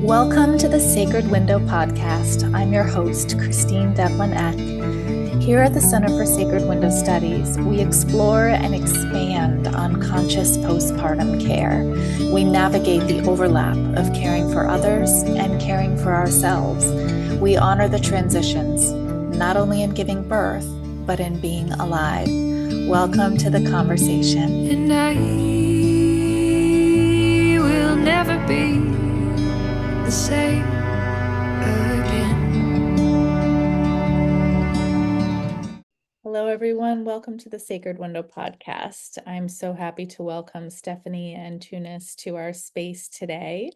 Welcome to the Sacred Window podcast. I'm your host, Christine Devlin Eck. Here at the Center for Sacred Window Studies, we explore and expand on conscious postpartum care. We navigate the overlap of caring for others and caring for ourselves. We honor the transitions, not only in giving birth, but in being alive. Welcome to the conversation. And I will never be the same again. Hello, everyone. Welcome to the Sacred Window podcast. I'm so happy to welcome Stefanie Antunes to our space today.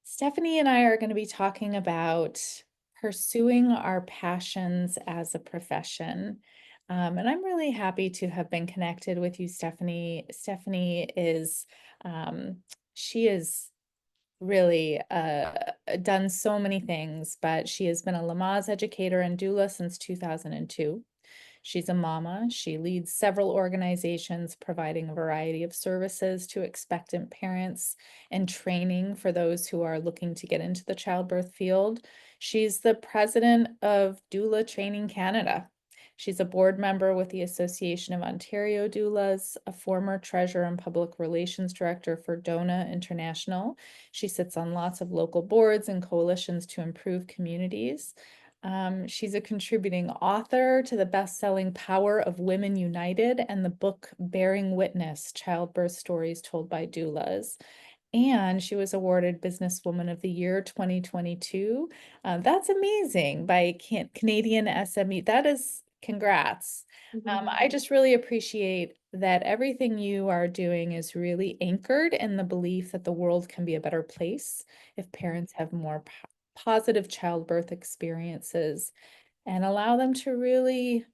Stefanie and I are going to be talking about pursuing our passions as a profession. And I'm really happy to have been connected with you, Stefanie. Stefanie is, she is really done so many things, but she has been a Lamaze educator and doula since 2002. She's a mama. She leads several organizations providing a variety of services to expectant parents and training for those who are looking to get into the childbirth field. She's the president of Doula Training Canada. She's a board member with the Association of Ontario Doulas, a former treasurer and public relations director for DONA International. She sits on lots of local boards and coalitions to improve communities. She's a contributing author to the best-selling Power of Women United and the book Bearing Witness, Childbirth Stories Told by Doulas. And she was awarded Businesswoman of the Year 2022. That's amazing by Canadian SME. That is, congrats. I just really appreciate that everything you are doing is really anchored in the belief that the world can be a better place if parents have more positive childbirth experiences and allow them to really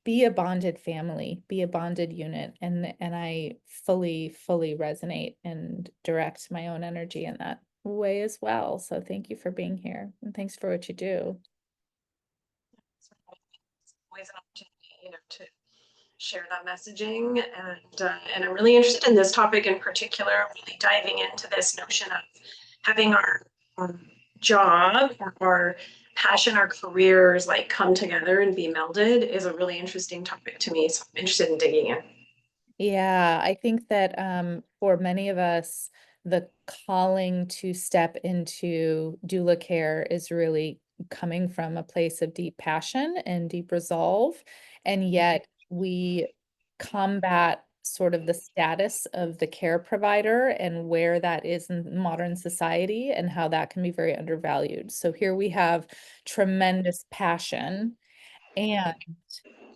be a bonded family, be a bonded unit. And I fully resonate and direct my own energy in that way as well. So thank you for being here and thanks for what you do. It's always an opportunity, to share that messaging, and I'm really interested in this topic in particular, really diving into this notion of having our job or our passion, our careers like come together and be melded is a really interesting topic to me. So I'm interested in digging in. Yeah, I think that for many of us, the calling to step into doula care is really coming from a place of deep passion and deep resolve. And yet we combat sort of the status of the care provider and where that is in modern society and how that can be very undervalued. So here we have tremendous passion and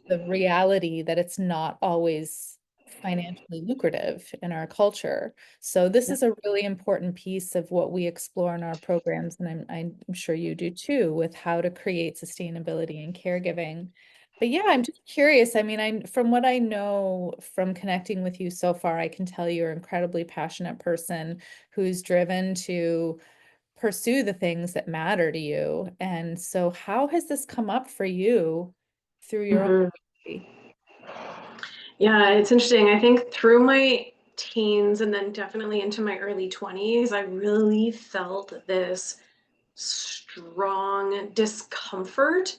the reality that it's not always financially lucrative in our culture. So this is a really important piece of what we explore in our programs, and I'm sure you do too, with how to create sustainability in caregiving. But yeah, I'm just curious. I mean, from what I know from connecting with you so far, I can tell you're an incredibly passionate person who's driven to pursue the things that matter to you. And so how has this come up for you through your own journey? Yeah, it's interesting. I think through my teens and then definitely into my early 20s, I really felt this strong discomfort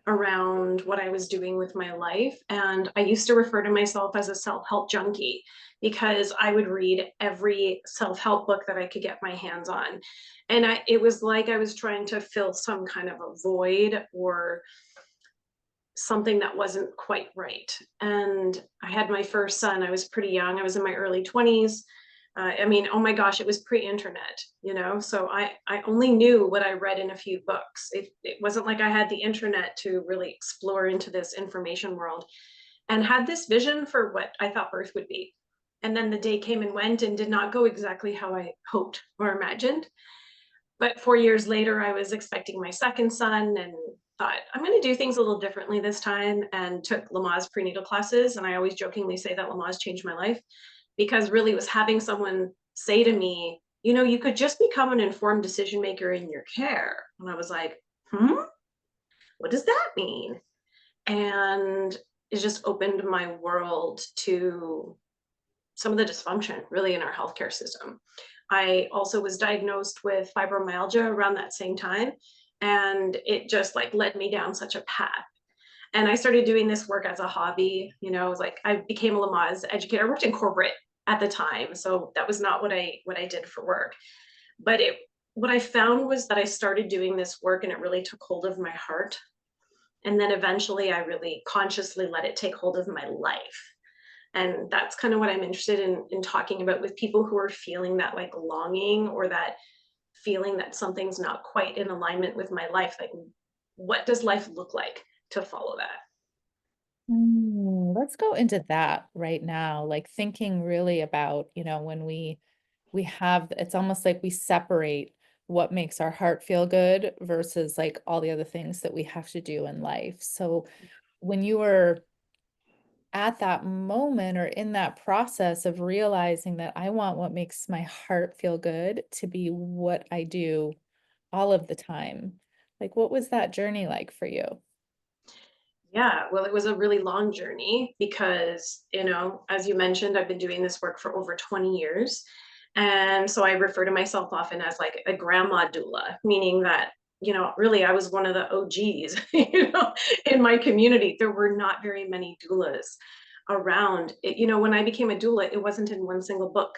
around what I was doing with my life. And I used to refer to myself as a self-help junkie because I would read every self-help book that I could get my hands on. And it was like I was trying to fill some kind of a void or something that wasn't quite right. And I had my first son. I was pretty young. I was in my early 20s. I mean, oh my gosh, it was pre-internet, so I only knew what I read in a few books. It wasn't like I had the internet to really explore into this information world, and had this vision for what I thought birth would be. And then the day came and went and did not go exactly how I hoped or imagined. But 4 years later, I was expecting my second son and thought, I'm going to do things a little differently this time, and took Lamaze prenatal classes. And I always jokingly say that Lamaze changed my life because really it was having someone say to me, you could just become an informed decision maker in your care. And I was like, what does that mean? And it just opened my world to some of the dysfunction really in our healthcare system. I also was diagnosed with fibromyalgia around that same time. And it just like led me down such a path. And I started doing this work as a hobby. It was like I became a Lamaze educator. I worked in corporate at the time, so that was not what I did for work. But it what I found was that I started doing this work and it really took hold of my heart. And then eventually I really consciously let it take hold of my life. And that's kind of what I'm interested in talking about with people who are feeling that like longing or that feeling that something's not quite in alignment with my life. Like, what does life look like to follow that? Let's go into that right now, like thinking really about, when we have, it's almost like we separate what makes our heart feel good versus like all the other things that we have to do in life. So when you were at that moment or in that process of realizing that I want what makes my heart feel good to be what I do all of the time, like what was that journey like for you? Yeah, well, it was a really long journey because, as you mentioned, I've been doing this work for over 20 years. And so I refer to myself often as like a grandma doula, meaning that, really I was one of the OGs, in my community. There were not very many doulas around. When I became a doula, it wasn't in one single book,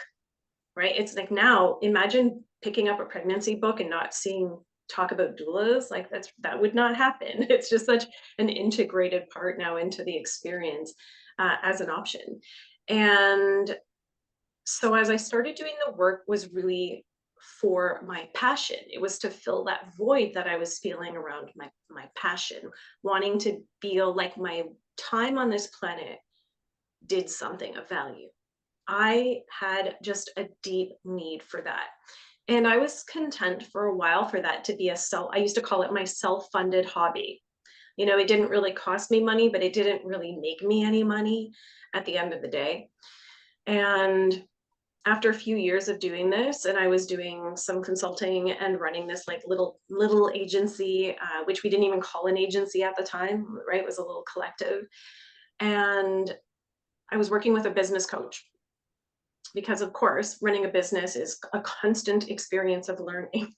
right? It's like now, imagine picking up a pregnancy book and not seeing talk about doulas. Like that would not happen. It's just such an integrated part now into the experience as an option. And so as I started doing the work was really for my passion. It was to fill that void that I was feeling around my passion, wanting to feel like my time on this planet did something of value. I had just a deep need for that. And I was content for a while for that to be I used to call it my self-funded hobby. It didn't really cost me money, but it didn't really make me any money at the end of the day. And after a few years of doing this, and I was doing some consulting and running this like little agency, which we didn't even call an agency at the time, right? It was a little collective. And I was working with a business coach because of course running a business is a constant experience of learning.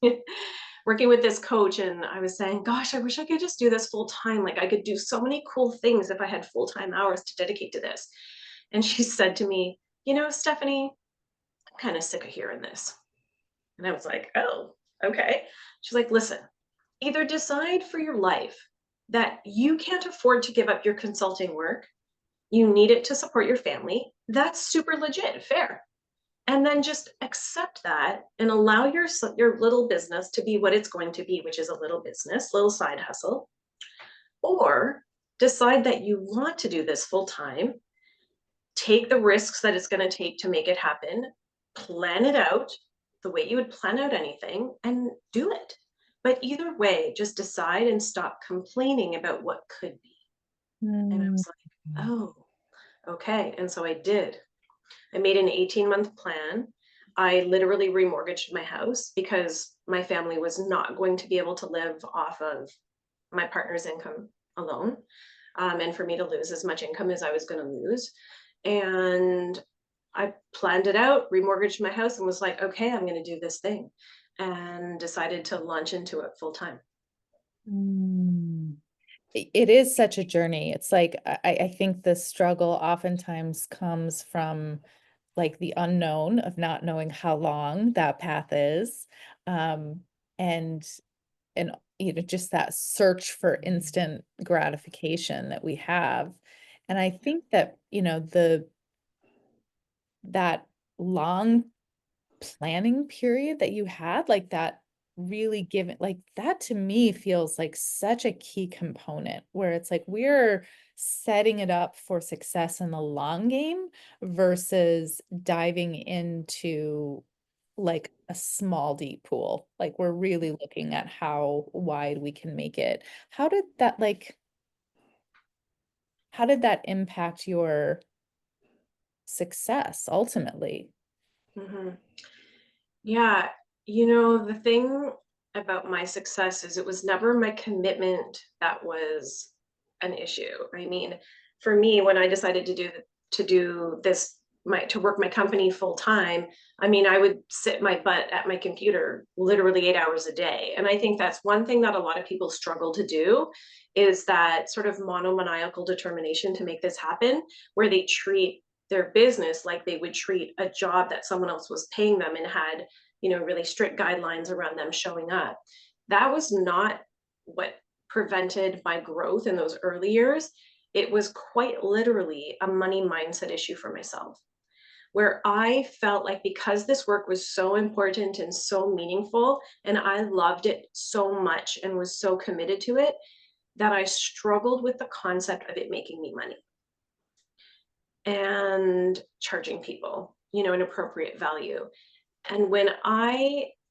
Working with this coach, and I was saying, gosh, I wish I could just do this full time. Like I could do so many cool things if I had full-time hours to dedicate to this. And she said to me, Stephanie, I'm kind of sick of hearing this. And I was like, oh, okay. She's like, listen, either decide for your life that you can't afford to give up your consulting work, you need it to support your family. That's super legit, fair. And then just accept that and allow your little business to be what it's going to be, which is a little business, little side hustle. Or decide that you want to do this full time, take the risks that it's going to take to make it happen, plan it out the way you would plan out anything, and do it. But either way, just decide and stop complaining about what could be. And I Mm. was like, oh, okay. And so I did. I made an 18-month plan. I literally remortgaged my house because my family was not going to be able to live off of my partner's income alone. And for me to lose as much income as I was going to lose. And I planned it out, remortgaged my house, and was like, okay, I'm going to do this thing. And decided to launch into it full time. Mm. It is such a journey. It's like I think the struggle oftentimes comes from like the unknown of not knowing how long that path is. Um, and and just that search for instant gratification that we have. And I think that, the that long planning period that you had, like that really given, like that to me feels like such a key component where it's like we're setting it up for success in the long game versus diving into like a small deep pool. Like we're really looking at how wide we can make it. How did that impact your success ultimately? Mhm. Yeah, the thing about my success is it was never my commitment that was an issue. I mean, for me, when I decided to do this to work my company full time, I mean, I would sit my butt at my computer literally 8 hours a day. And I think that's one thing that a lot of people struggle to do, is that sort of monomaniacal determination to make this happen, where they treat their business like they would treat a job that someone else was paying them and had, really strict guidelines around them showing up. That was not what prevented my growth in those early years. It was quite literally a money mindset issue for myself, where I felt like because this work was so important and so meaningful, and I loved it so much and was so committed to it, that I struggled with the concept of it making me money and charging people, an appropriate value. And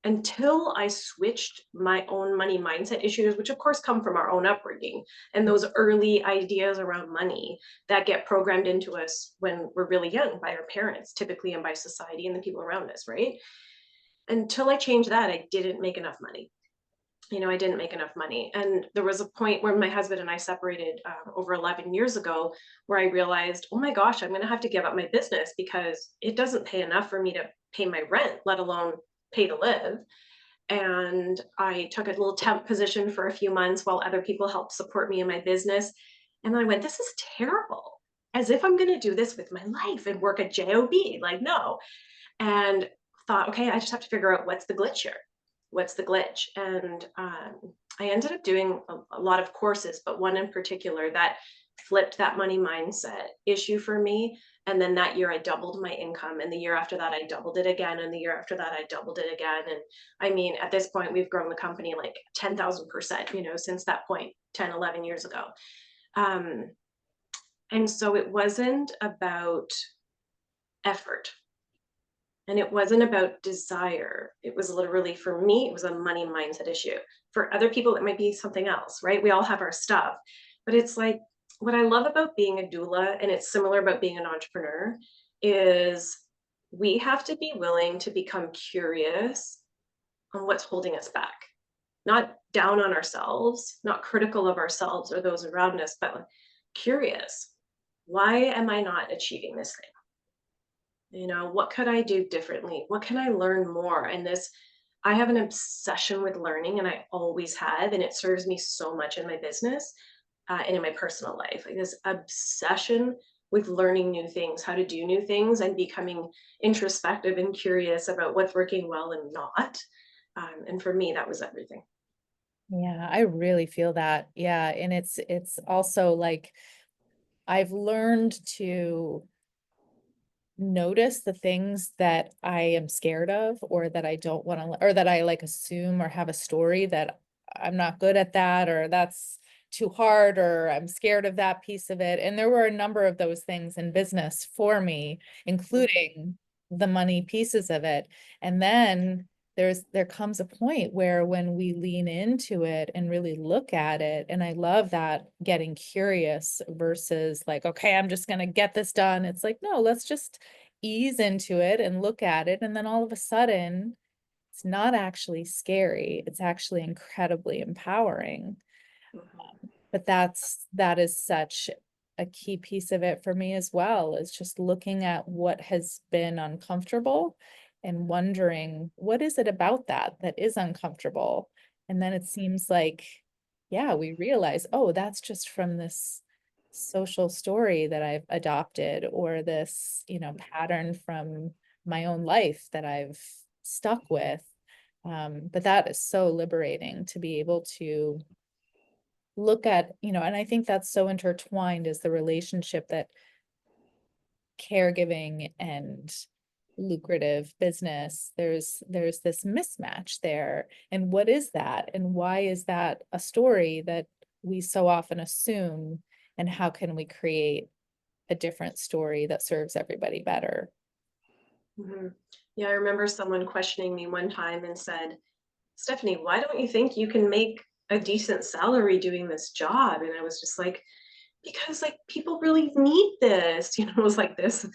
until I switched my own money mindset issues, which of course come from our own upbringing and those early ideas around money that get programmed into us when we're really young by our parents, typically, and by society and the people around us, right? Until I changed that, I didn't make enough money. I didn't make enough money. And there was a point where my husband and I separated over 11 years ago, where I realized, oh my gosh, I'm going to have to give up my business because it doesn't pay enough for me to pay my rent, let alone pay to live. And I took a little temp position for a few months while other people helped support me in my business. And I went, this is terrible. As if I'm going to do this with my life and work a job. Like, no. And thought, okay, I just have to figure out what's the glitch here. What's the glitch? And I ended up doing a lot of courses, but one in particular that flipped that money mindset issue for me. And then that year I doubled my income. And the year after that, I doubled it again. And the year after that, I doubled it again. And I mean, at this point, we've grown the company like 10,000%, since that point, 10, 11 years ago. And so it wasn't about effort. And it wasn't about desire. It was literally, for me, it was a money mindset issue. For other people, it might be something else, right? We all have our stuff. But it's like, what I love about being a doula, and it's similar about being an entrepreneur, is we have to be willing to become curious on what's holding us back. Not down on ourselves, not critical of ourselves or those around us, but curious. Why am I not achieving this thing? What could I do differently? What can I learn more? And I have an obsession with learning, and I always have, and it serves me so much in my business and in my personal life. Like this obsession with learning new things, how to do new things, and becoming introspective and curious about what's working well and not. And for me, that was everything. Yeah, I really feel that. Yeah, and it's also like I've learned to notice the things that I am scared of, or that I don't want to, or that I like assume or have a story that I'm not good at that, or that's too hard, or I'm scared of that piece of it. And there were a number of those things in business for me, including the money pieces of it. And then there comes a point where when we lean into it and really look at it, and I love that, getting curious versus like, okay, I'm just going to get this done. It's like, no, let's just ease into it and look at it. And then all of a sudden, it's not actually scary. It's actually incredibly empowering. Mhm. But that is such a key piece of it for me as well, is just looking at what has been uncomfortable and wondering, what is it about that that is uncomfortable? And then it seems like, yeah, we realize, oh, that's just from this social story that I've adopted, or this, pattern from my own life that I've stuck with. But that is so liberating to be able to look at, and I think that's so intertwined, is the relationship that caregiving and lucrative business, there's this mismatch there. And what is that? And why is that a story that we so often assume? And how can we create a different story that serves everybody better? Mhm. Yeah, I remember someone questioning me one time and said, Stephanie, why don't you think you can make a decent salary doing this job? And I was just like, because like people really need this, it was like this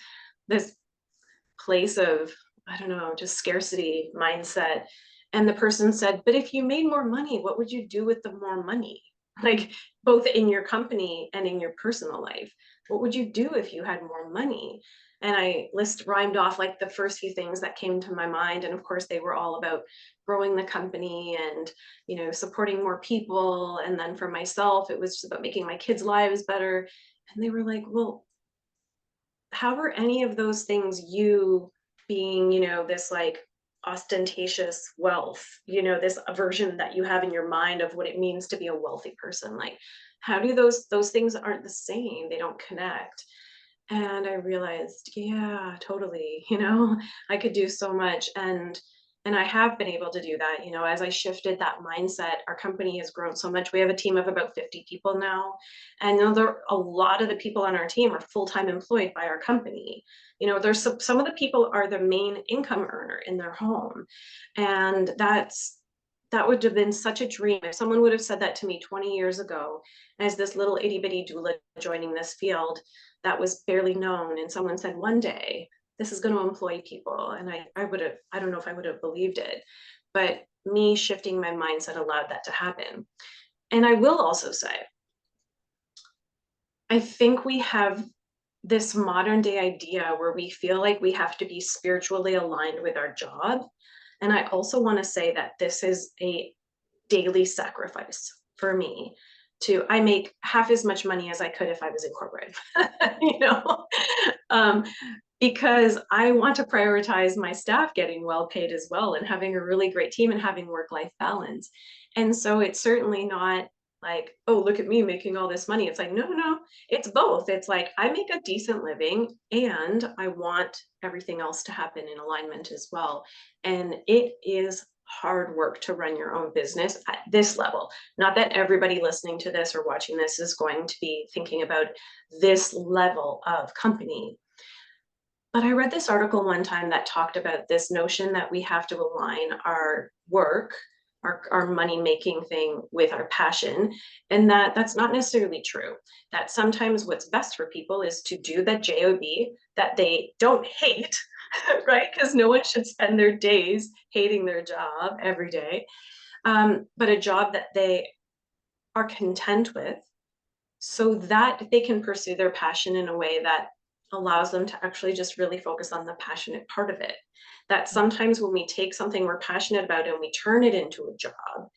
place of, I don't know, just scarcity mindset. And the person said, but if you made more money, what would you do with the more money? Like both in your company and in your personal life, what would you do if you had more money? And I rhymed off like the first few things that came to my mind. And of course, they were all about growing the company and, supporting more people. And then for myself, it was just about making my kids' lives better. And they were like, well, how are any of those things you being, this like ostentatious wealth, this aversion that you have in your mind of what it means to be a wealthy person? Like, how do those things aren't the same? They don't connect. And I realized, yeah, totally, I could do so much. And I have been able to do that, as I shifted that mindset. Our company has grown so much. We have a team of about 50 people now. And a lot of the people on our team are full-time employed by our company. There's some of the people are the main income earner in their home. And that would have been such a dream. If someone would have said that to me 20 years ago, as this little itty bitty doula joining this field that was barely known, and someone said one day this is going to employ people, and I don't know if I would have believed it, but me shifting my mindset allowed that to happen. And I will also say, I think we have this modern day idea where we feel like we have to be spiritually aligned with our job. And I also want to say that this is a daily sacrifice for me. I make half as much money as I could if I was in corporate, you know, um, because I want to prioritize my staff getting well paid as well, and having a really great team and having work-life balance. And so it's certainly not like, oh, look at me making all this money. It's like, no, no, it's both. It's like I make a decent living and I want everything else to happen in alignment as well. And it is hard work to run your own business at this level. Not that everybody listening to this or watching this is going to be thinking about this level of company. But I read this article one time that talked about this notion that we have to align our work, our money making thing with our passion, and that's not necessarily true. That sometimes what's best for people is to do the job that they don't hate, right? Because no one should spend their days hating their job every day, but a job that they are content with, so that they can pursue their passion in a way that allows them to actually just really focus on the passionate part of it. That sometimes when we take something we're passionate about and we turn it into a job,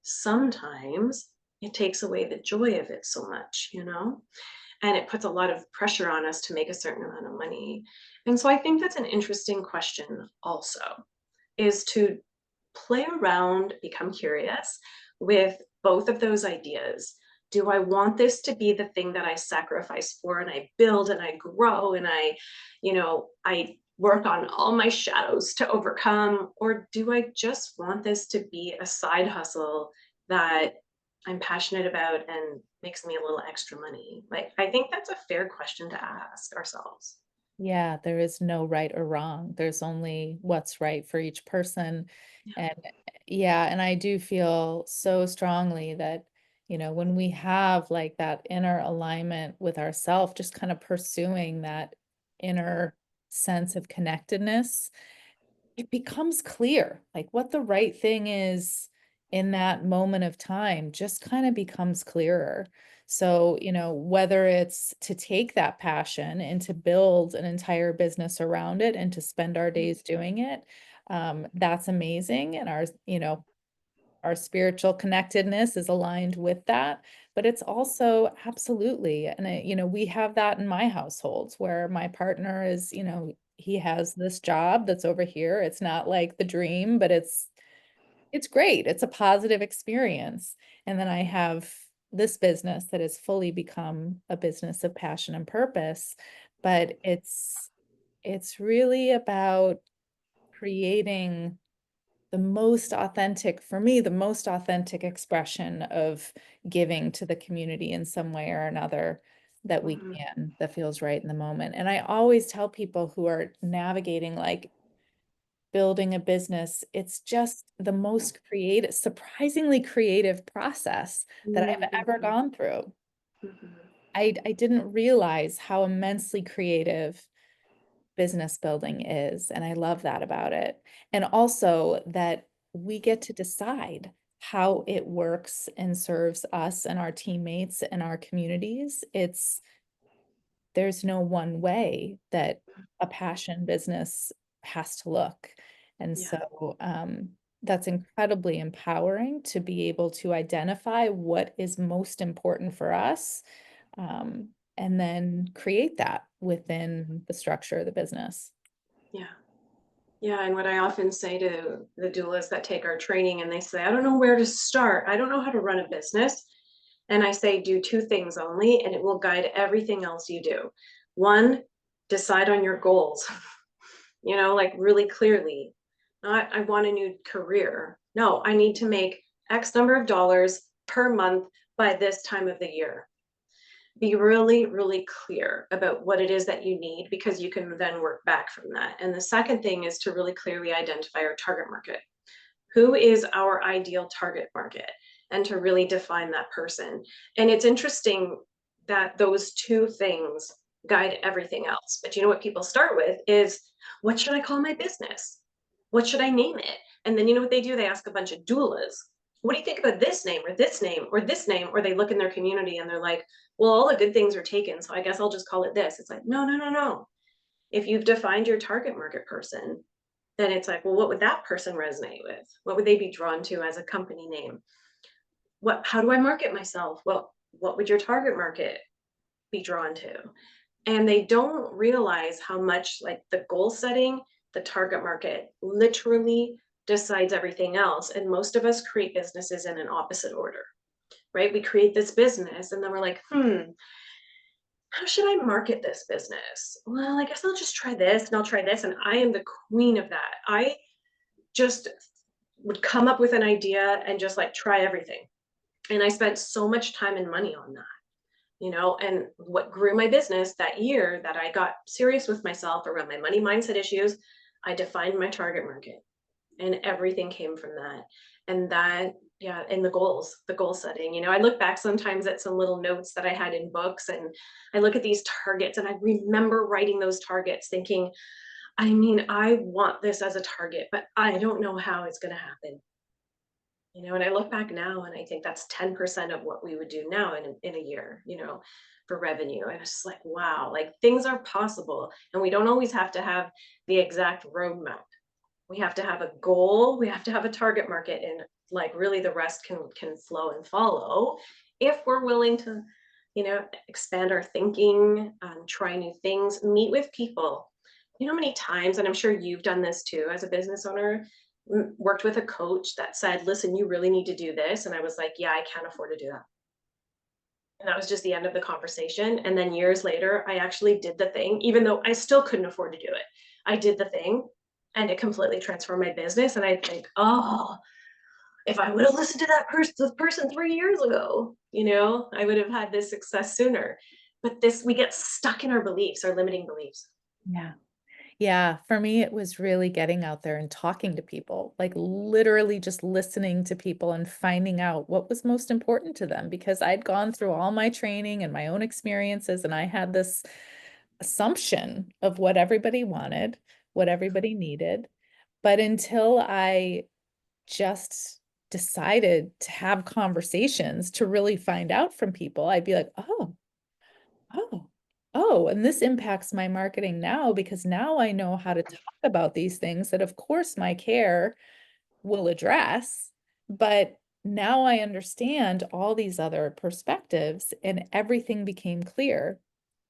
sometimes it takes away the joy of it so much, and it puts a lot of pressure on us to make a certain amount of money. And so I think that's an interesting question also, is to play around, become curious with both of those ideas. Do I want this to be the thing that I sacrifice for and I build and I grow and I work on all my shadows to overcome? Or do I just want this to be a side hustle that I'm passionate about and makes me a little extra money? Like, I think that's a fair question to ask ourselves. Yeah, there is no right or wrong. There's only what's right for each person. Yeah. And yeah, and I do feel so strongly that, when we have like that inner alignment with ourself, just kind of pursuing that inner sense of connectedness, it becomes clear like what the right thing is in that moment of time just kind of becomes clearer. So, whether it's to take that passion and to build an entire business around it and to spend our days doing it, that's amazing. And our spiritual connectedness is aligned with that. But it's also absolutely, and we have that in my household where my partner is, he has this job that's over here. It's not like the dream, but it's great. It's a positive experience. And then I have this business that has fully become a business of passion and purpose. But it's really about creating for me, the most authentic expression of giving to the community in some way or another that we Mhm. can, that feels right in the moment. And I always tell people who are navigating like building a business, it's just the most creative, surprisingly creative process that I've ever Mhm. gone through. Mhm. I didn't realize how immensely creative business building is. And I love that about it. And also that we get to decide how it works and serves us and our teammates and our communities. there's no one way that a passion business has to look. And Yeah. so that's incredibly empowering to be able to identify what is most important for us, and then create that within the structure of the business. Yeah. Yeah, and what I often say to the doulas that take our training and they say, I don't know where to start. I don't know how to run a business. And I say, do two things only, and it will guide everything else you do. One, decide on your goals, like really clearly. Not, I want a new career. No, I need to make X number of dollars per month by this time of the year. Be really, really clear about what it is that you need, because you can then work back from that. And the second thing is to really clearly identify our target market. Who is our ideal target market? And to really define that person. And it's interesting that those two things guide everything else. But you know what people start with is, what should I call my business? What should I name it? And then you know what they do? They ask a bunch of doulas, what do you think about this name or this name or this name? Or they look in their community and they're like, well, all the good things are taken, so I guess I'll just call it this. It's like, no, no, no, no. If you've defined your target market person, then it's like, well, what would that person resonate with? What would they be drawn to as a company name? How do I market myself? Well, what would your target market be drawn to? And they don't realize how much, like, the goal setting, the target market literally decides everything else. And most of us create businesses in an opposite order, right? We create this business and then we're like, how should I market this business? Well, I guess I'll just try this and I'll try this. And I am the queen of that. I just would come up with an idea and just like try everything. And I spent so much time and money on that, and what grew my business that year that I got serious with myself around my money mindset issues, I defined my target market, and everything came from that. And that, yeah, and the goal setting, I look back sometimes at some little notes that I had in books, and I look at these targets and I remember writing those targets thinking, I mean, I want this as a target, but I don't know how it's going to happen. And I look back now and I think that's 10% of what we would do now in a year, for revenue. And it's just like, wow, like things are possible. And we don't always have to have the exact roadmap. We have to have a goal, we have to have a target market, and like really the rest can flow and follow if we're willing to, expand our thinking, try new things, meet with people. How many times, and I'm sure you've done this too as a business owner, worked with a coach that said, listen, you really need to do this. And I was like, yeah, I can't afford to do that. And that was just the end of the conversation. And then years later, I actually did the thing, even though I still couldn't afford to do it. I did the thing and it completely transformed my business. And I think, oh, if I would have listened to the person 3 years ago, I would have had this success sooner. But we get stuck in our beliefs, our limiting beliefs. Yeah. Yeah, for me, it was really getting out there and talking to people, like literally just listening to people and finding out what was most important to them, because I'd gone through all my training and my own experiences, and I had this assumption of what everybody wanted, what everybody needed. But until I just decided to have conversations to really find out from people, I'd be like, oh, oh, and this impacts my marketing now, because now I know how to talk about these things that, of course, my care will address. But now I understand all these other perspectives, and everything became clear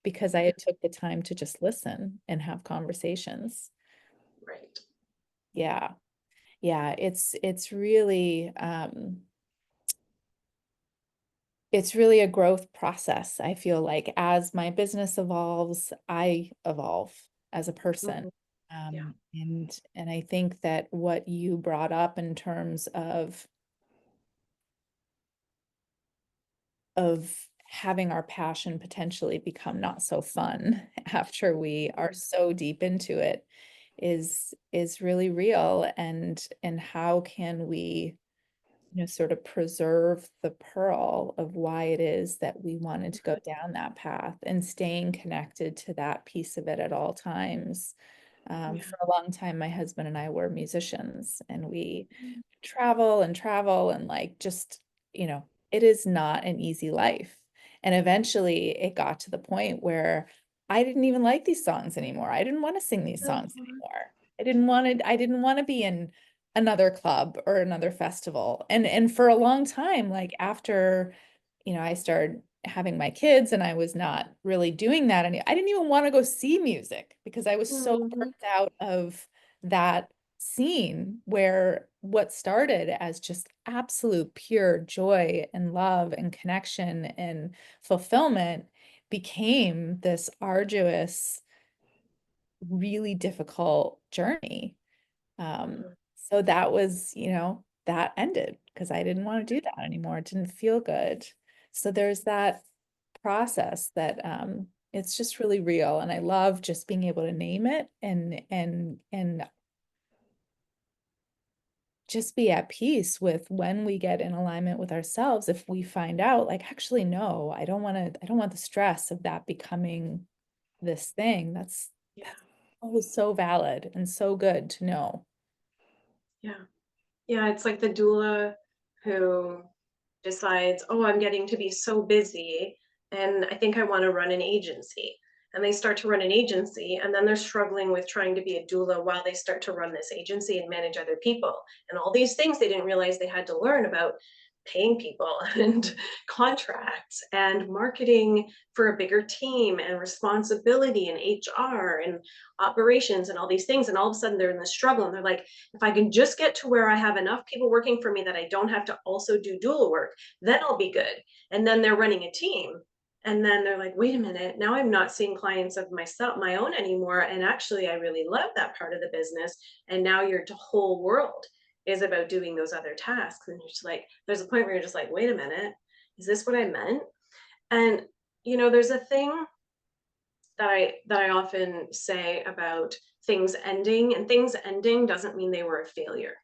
because I had took the time to just listen and have conversations. Right. Yeah. Yeah, it's really a growth process. I feel like as my business evolves, I evolve as a person. Mhm. Yeah. And I think that what you brought up in terms of having our passion potentially become not so fun after we are Mhm. so deep into it is really real. And how can we, sort of preserve the pearl of why it is that we wanted to go down that path, and staying connected to that piece of it at all times. Yeah. For a long time, my husband and I were musicians, and we travel and travel and like just, it is not an easy life. And eventually it got to the point where I didn't even like these songs anymore. I didn't want to sing these songs Mhm. anymore. I didn't want to be in another club or another festival. And for a long time, like after, I started having my kids and I was not really doing that. And I didn't even want to go see music because I was so burnt Mhm. out of that scene where what started as just absolute pure joy and love and connection and fulfillment became this arduous, really difficult journey. Um, Mhm. so that was, that ended because I didn't want to do that anymore. It didn't feel good. So there's that process that it's just really real. And I love just being able to name it and just be at peace with when we get in alignment with ourselves. If we find out, like, actually, no, I don't want the stress of that becoming this thing. Yeah. That's always so valid and so good to know. Yeah. Yeah, it's like the doula who decides, "Oh, I'm getting to be so busy, and I think I want to run an agency." And they start to run an agency, and then they're struggling with trying to be a doula while they start to run this agency and manage other people. And all these things they didn't realize they had to learn about paying people and contracts and marketing for a bigger team and responsibility and HR and operations and all these things. And all of a sudden they're in this struggle and they're like, if I can just get to where I have enough people working for me that I don't have to also do doula work, then I'll be good. And then they're running a team. And then they're like, wait a minute, now I'm not seeing clients of myself, my own anymore. And actually, I really love that part of the business. And now your whole world is about doing those other tasks. And you're just like, there's a point where you're just like, wait a minute, is this what I meant? And there's a thing that I often say about things ending, and things ending doesn't mean they were a failure,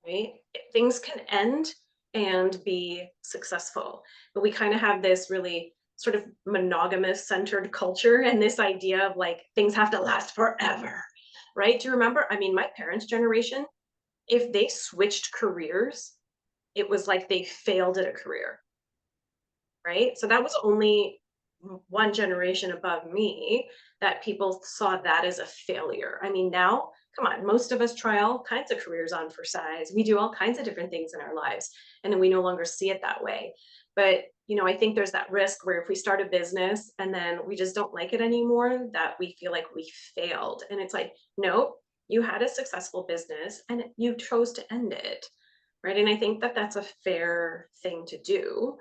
right? Things can end and be successful, but we kind of have this really sort of monogamous centered culture and this idea of like things have to last forever, right? Do you remember? I mean, my parents' generation, if they switched careers, it was like they failed at a career, right? So that was only one generation above me that people saw that as a failure. I mean, now, come on, most of us try all kinds of careers on for size. We do all kinds of different things in our lives, and then we no longer see it that way. But I think there's that risk where if we start a business and then we just don't like it anymore, that we feel like we failed. And it's like, no, you had a successful business and you chose to end it, right? And I think that that's a fair thing to do,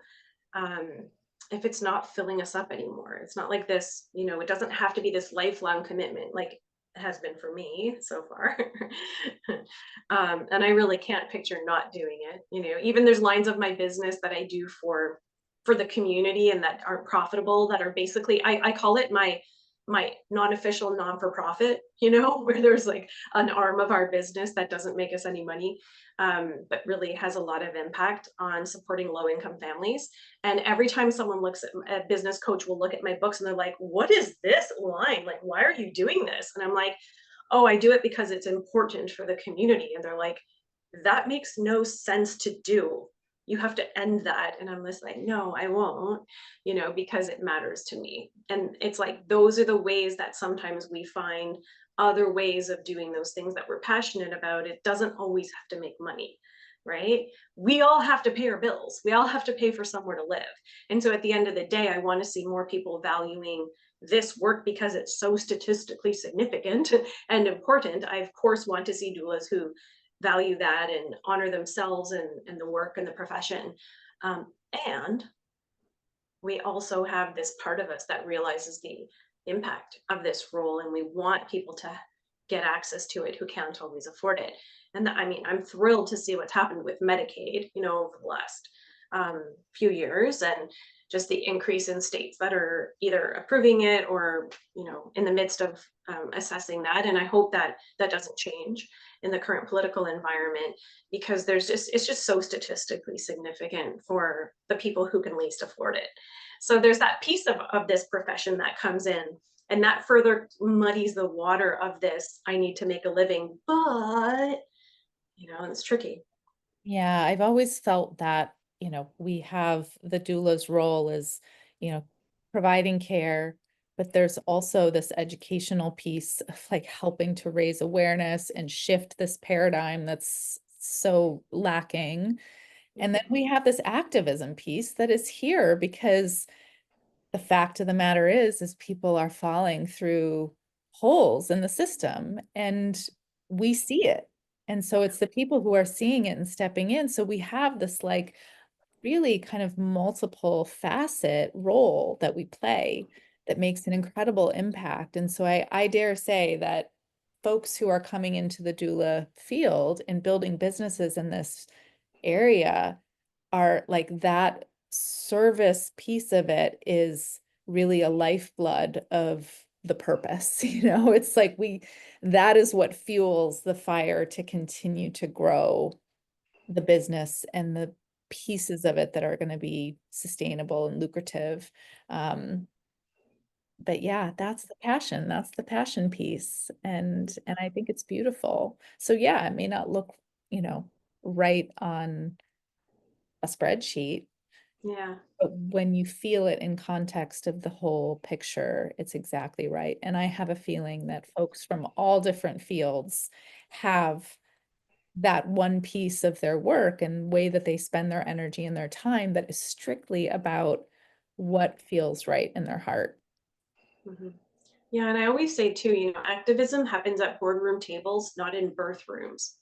um, if it's not filling us up anymore. It's not like this, it doesn't have to be this lifelong commitment like it has been for me so far. And I really can't picture not doing it. Even there's lines of my business that I do for the community and that aren't profitable, that are basically, I call it my non-official non-for-profit, where there's like an arm of our business that doesn't make us any money, but really has a lot of impact on supporting low income families. And every time someone looks at a business coach will look at my books and they're like, what is this line? Like, why are you doing this? And I'm like, oh, I do it because it's important for the community. And they're like, that makes no sense to do. You have to end that. And I'm just like, no, I won't, because it matters to me. And it's like, those are the ways that sometimes we find other ways of doing those things that we're passionate about. It doesn't always have to make money, right? We all have to pay our bills. We all have to pay for somewhere to live. And so at the end of the day, I want to see more people valuing this work because it's so statistically significant and important. I, of course, want to see doulas who value that and honor themselves and the work and the profession. And we also have this part of us that realizes the impact of this role, and we want people to get access to it who can't always afford it. And I mean, I'm thrilled to see what's happened with Medicaid, over the last few years, and just the increase in states that are either approving it or in the midst of assessing that. And I hope that that doesn't change in the current political environment, because it's just so statistically significant for the people who can least afford it. So there's that piece of this profession that comes in, and that further muddies the water of this, I need to make a living, but it's tricky. Yeah, I've always felt that, we have the doula's role as, providing care, but there's also this educational piece of like helping to raise awareness and shift this paradigm that's so lacking. And then we have this activism piece that is here because the fact of the matter is people are falling through holes in the system and we see it. And so it's the people who are seeing it and stepping in. So we have this like really kind of multiple facet role that we play that makes an incredible impact. And so I dare say that folks who are coming into the doula field and building businesses in this area are like that service piece of it is really a lifeblood of the purpose. It's like that is what fuels the fire to continue to grow the business and the pieces of it that are going to be sustainable and lucrative. But yeah, that's the passion. That's the passion piece. And I think it's beautiful. So yeah, it may not look, right on a spreadsheet, Yeah. but when you feel it in context of the whole picture, it's exactly right. And I have a feeling that folks from all different fields have that one piece of their work and way that they spend their energy and their time that is strictly about what feels right in their heart. Mhm. Yeah, and I always say too, activism happens at boardroom tables, not in birth rooms.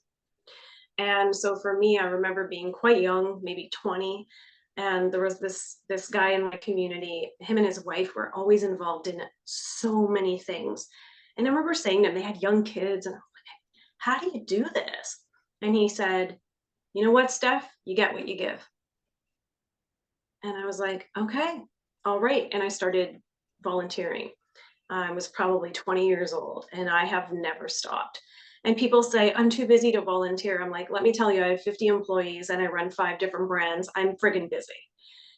And so for me, I remember being quite young, maybe 20, and there was this guy in my community, him and his wife were always involved in so many things. And I remember saying to him, they had young kids, and I'm like, how do you do this? And he said, you know what, Steph, you get what you give. And I was like, okay, all right. And I started volunteering. I was probably 20 years old and I have never stopped. And people say, I'm too busy to volunteer. I'm like, let me tell you, I have 50 employees and I run 5 different brands. I'm friggin' busy,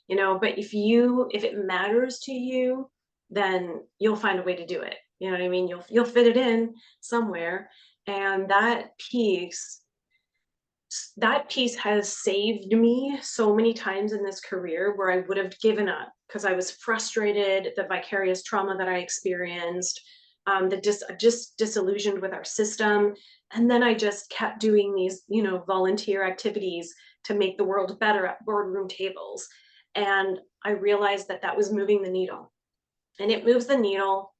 but if it matters to you, then you'll find a way to do it. You know what I mean? You'll fit it in somewhere. And that piece has saved me so many times in this career where I would have given up because I was frustrated, the vicarious trauma that I experienced, just disillusioned with our system. And then I just kept doing these, volunteer activities to make the world better at boardroom tables. And I realized that that was moving the needle. And it moves the needle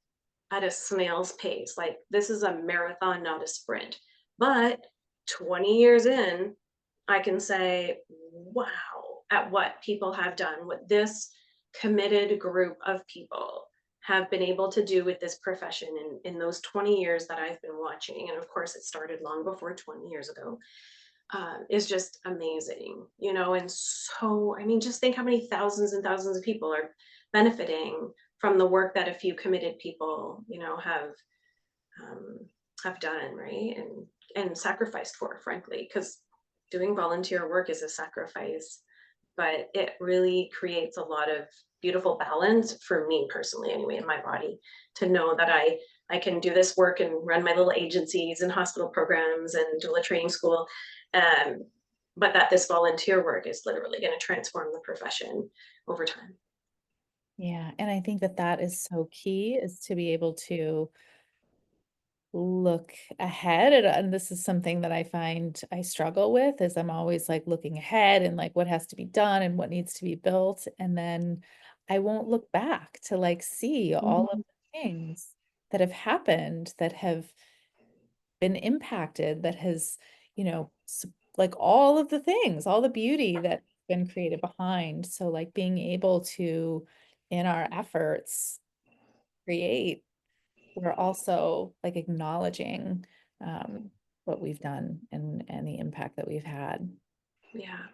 at a snail's pace. Like this is a marathon, not a sprint. But 20 years in, I can say, wow, at what people have done, what this committed group of people have been able to do with this profession in those 20 years that I've been watching. And of course, it started long before 20 years ago, is just amazing, And so, I mean, just think how many thousands and thousands of people are benefiting from the work that a few committed people, um, have done, right? And sacrificed for, frankly, because doing volunteer work is a sacrifice, but it really creates a lot of beautiful balance for me personally, anyway, in my body, to know that I can do this work and run my little agencies and hospital programs and doula training school, um, but that this volunteer work is literally going to transform the profession over time. Yeah. And I think that that is so key is to be able to look ahead. And this is something that I find I struggle with is I'm always like looking ahead and like what has to be done and what needs to be built. And then I won't look back to like see all of Mhm. the things that have happened that have been impacted, that has, like all of the things, all the beauty that's been created behind. So like being able to, in our efforts, create, we're also like acknowledging what we've done and the impact that we've had. Yeah,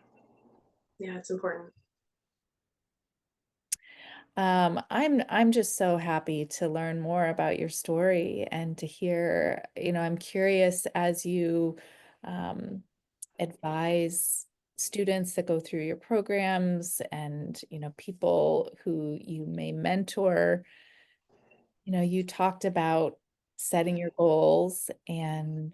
yeah, it's important. I'm just so happy to learn more about your story and to hear, I'm curious as you um, advise students that go through your programs and, people who you may mentor. You talked about setting your goals and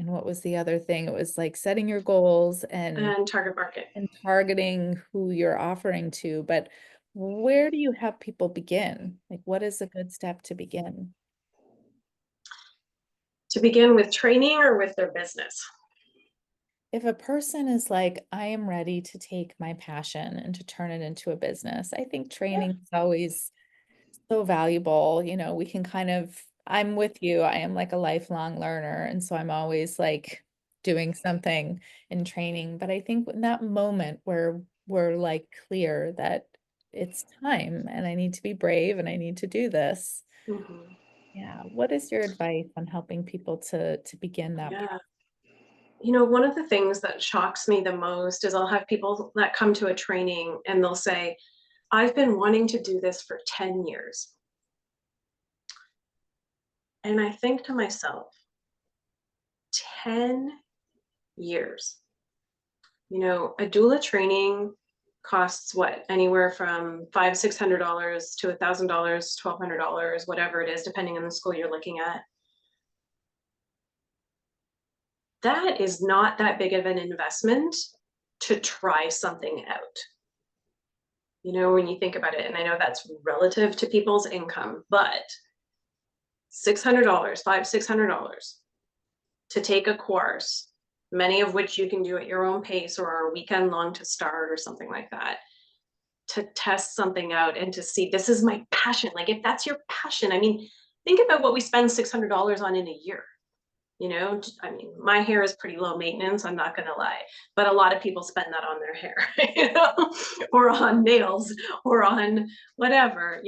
what was the other thing? It was like setting your goals And target market. and targeting who you're offering to. But Where do you have people begin? Like, what is a good step to begin? To begin with training or with their business? If a person is like, I am ready to take my passion and to turn it into a business, I think Yeah. training is always so valuable. We can I'm with you. I am like a lifelong learner. And so I'm always like doing something in training. But I think in that moment where we're like clear that it's time and I need to be brave and I need to do this. Mhm. Yeah. What is your advice on helping people to begin that Yeah. One of the things that shocks me the most is I'll have people that come to a training and they'll say, I've been wanting to do this for 10 years. And I think to myself, 10 years. A doula training costs what? Anywhere from $500, $600 to $1,000, $1,200, whatever it is, depending on the school you're looking at. That is not that big of an investment to try something out. When you think about it, and I know that's relative to people's income, but $600, $600 to take a course, many of which you can do at your own pace or a weekend long to start or something like that, to test something out and to see this is my passion. Like if that's your passion, I mean, think about what we spend $600 on in a year. I mean, my hair is pretty low maintenance, I'm not going to lie, but a lot of people spend that on their hair, or on nails, or on whatever,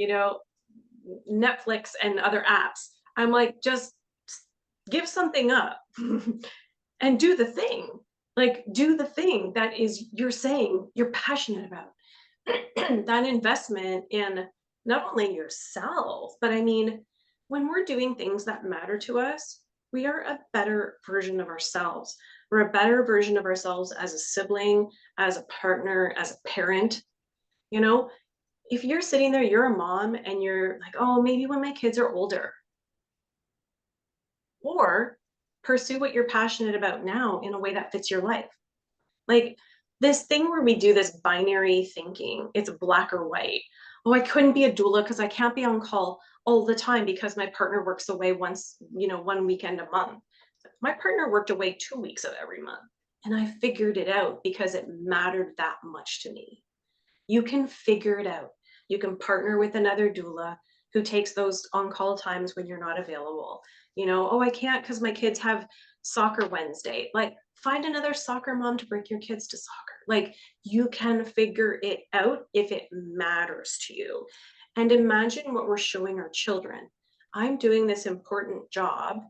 Netflix and other apps. I'm like, just give something up and do the thing. Like, do the thing that is you're saying you're passionate about. That investment in not only yourself, but I mean, when we're doing things that matter to us, we are a better version of ourselves. We're a better version of ourselves as a sibling, as a partner, as a parent. You know, if you're sitting there, you're a mom and you're like, oh, maybe when my kids are older, or pursue what you're passionate about now in a way that fits your life. Like this thing where we do this binary thinking, it's black or white. Oh, I couldn't be a doula because I can't be on call all the time because my partner works away once, one weekend a month. My partner worked away 2 weeks of every month. And I figured it out because it mattered that much to me. You can figure it out. You can partner with another doula who takes those on call times when you're not available. Oh, I can't because my kids have soccer Wednesday. Like, find another soccer mom to bring your kids to soccer. Like, you can figure it out if it matters to you. And imagine what we're showing our children. I'm doing this important job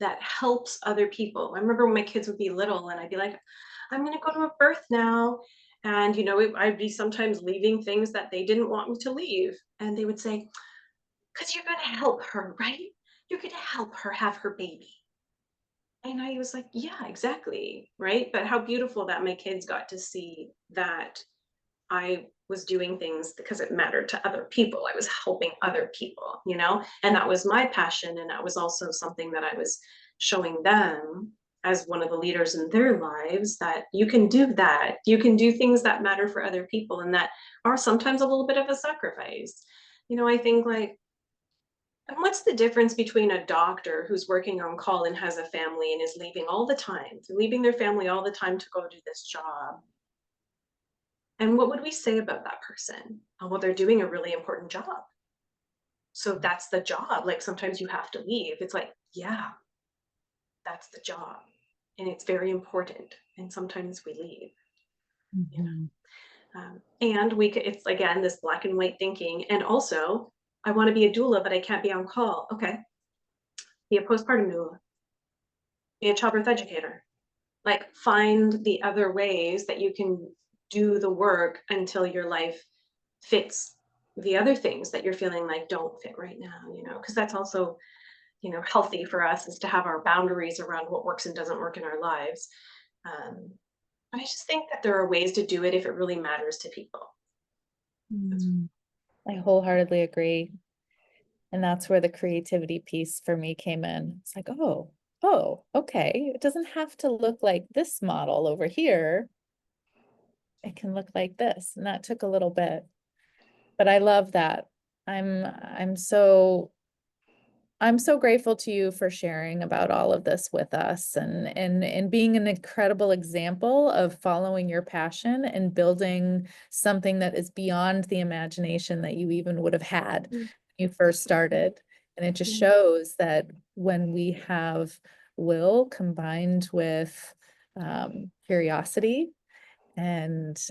that helps other people. I remember when my kids would be little and I'd be like, I'm going to go to a birth now. And, I'd be sometimes leaving things that they didn't want me to leave. And they would say, because you're going to help her, right? You're going to help her have her baby. And I was like, yeah, exactly. Right. But how beautiful that my kids got to see that I was doing things because it mattered to other people. I was helping other people, and that was my passion. And that was also something that I was showing them as one of the leaders in their lives, that you can do that. You can do things that matter for other people and that are sometimes a little bit of a sacrifice. I think like, and what's the difference between a doctor who's working on call and has a family and is leaving all the time, leaving their family all the time to go do this job? And what would we say about that person? Oh, well, they're doing a really important job. So that's the job. Like sometimes you have to leave. It's like, yeah, that's the job. And it's very important. And sometimes we leave, you know. Mhm. And we could, it's again, this black and white thinking. And also, I want to be a doula, but I can't be on call. Okay. Be a postpartum doula, be a childbirth educator. Like find the other ways that you can do the work until your life fits the other things that you're feeling like don't fit right now, because that's also, healthy for us, is to have our boundaries around what works and doesn't work in our lives. um, but I just think that there are ways to do it if it really matters to people. Mm, I wholeheartedly agree. And that's where the creativity piece for me came in. It's like, oh, okay. It doesn't have to look like this model over here. It can look like this. And that took a little bit. But I love that. I'm so grateful to you for sharing about all of this with us and being an incredible example of following your passion and building something that is beyond the imagination that you even would have had when you first started. And it just shows that when we have will combined with curiosity and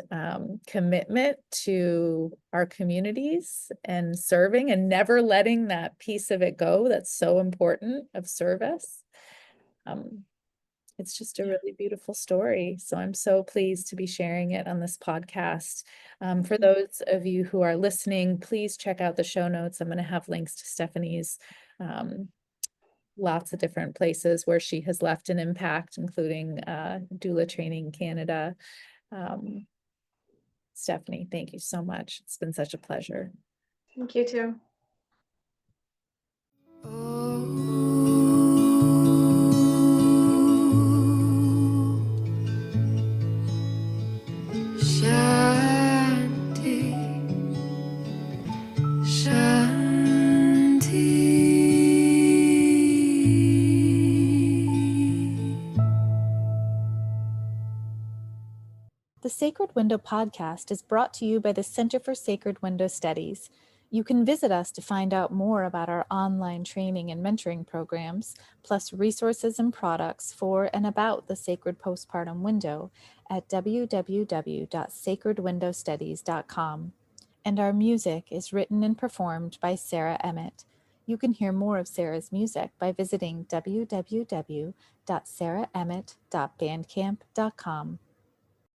commitment to our communities and serving and never letting that piece of it go that's so important of service. It's just a really beautiful story. So I'm so pleased to be sharing it on this podcast. For those of you who are listening, please check out the show notes. I'm going to have links to Stefanie's lots of different places where she has left an impact, including Doula Training Canada. Stefanie, thank you so much. It's been such a pleasure. Thank you too. Shanti, Shanti. The Sacred Window podcast is brought to you by the Center for Sacred Window Studies. You can visit us to find out more about our online training and mentoring programs, plus resources and products for and about the sacred postpartum window at www.sacredwindowstudies.com. And our music is written and performed by Sarah Emmett. You can hear more of Sarah's music by visiting www.sarahemmett.bandcamp.com.